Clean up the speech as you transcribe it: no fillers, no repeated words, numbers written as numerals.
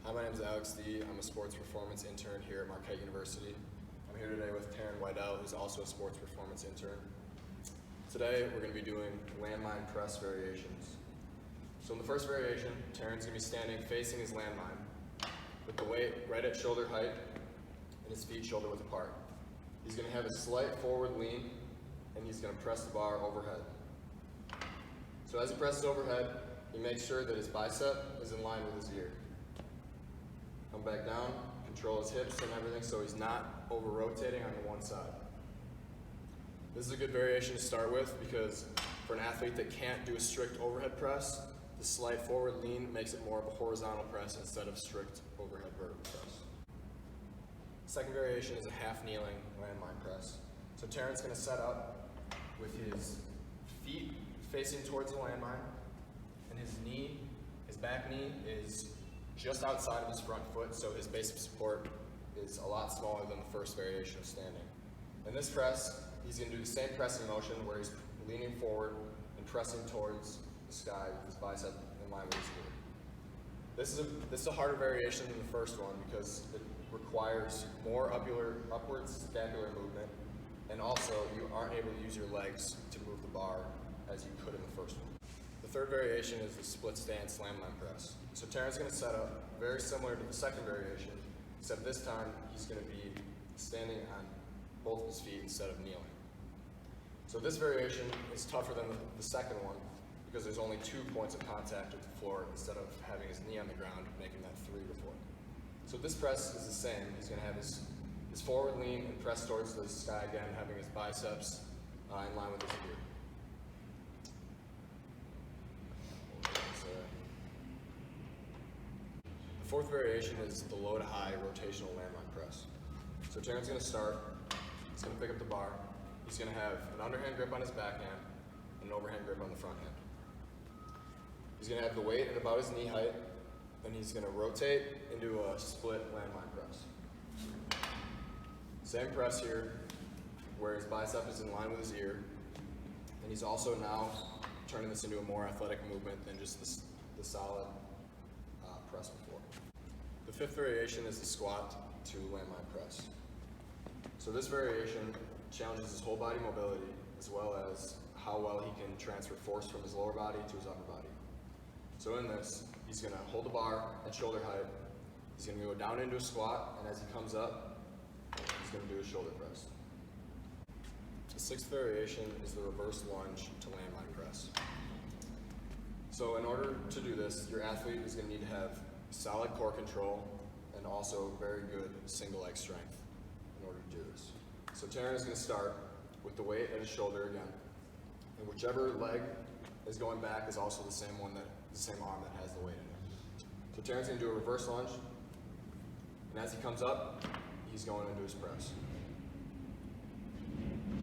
Hi, my name is Alex D. I'm a sports performance intern here at Marquette University. I'm here today with Taryn Whitell, who's also a sports performance intern. Today, we're going to be doing landmine press variations. So in the first variation, Taryn's going to be standing facing his landmine with the weight right at shoulder height and his feet shoulder width apart. He's going to have a slight forward lean and he's going to press the bar overhead. So as he presses overhead, he makes sure that his bicep is in line with his ear. Come back down, control his hips and everything so he's not over rotating on the one side. This is a good variation to start with because for an athlete that can't do a strict overhead press, the slight forward lean makes it more of a horizontal press instead of strict overhead vertical press. Second variation is a half kneeling landmine press. So Taryn's going to set up with his feet facing towards the landmine and his back knee is just outside of his front foot, so his base of support is a lot smaller than the first variation of standing. In this press, he's going to do the same pressing motion where he's leaning forward and pressing towards the sky with his bicep in line with his ear. This is a harder variation than the first one because it requires more upward scapular movement, and also you aren't able to use your legs to move the bar as you could in the first one. The third variation is the split stance landmine press. So Taryn's going to set up very similar to the second variation, except this time he's going to be standing on both of his feet instead of kneeling. So this variation is tougher than the second one because there's only 2 points of contact with the floor instead of having his knee on the ground, making that 3 before. So this press is the same. He's going to have his forward lean and press towards the sky again, having his biceps in line with his ear. The fourth variation is the low to high rotational landmine press. So Taryn's going to start, he's going to pick up the bar, he's going to have an underhand grip on his backhand and an overhand grip on the front hand. He's going to have the weight at about his knee height, and he's going to rotate into a split landmine press. Same press here, where his bicep is in line with his ear, and he's also now turning this into a more athletic movement than just the solid press before. The fifth variation is the squat to landmine press. So this variation challenges his whole body mobility as well as how well he can transfer force from his lower body to his upper body. So in this, he's going to hold the bar at shoulder height, he's going to go down into a squat, and as he comes up, he's going to do a shoulder press. The sixth variation is the reverse lunge to landmine press. So in order to do this, your athlete is going to need to have solid core control and also very good single leg strength in order to do this. So Taryn is going to start with the weight at his shoulder again, and whichever leg is going back is also the same arm that has the weight in it. So Taryn's going to do a reverse lunge, and as he comes up, he's going into his press.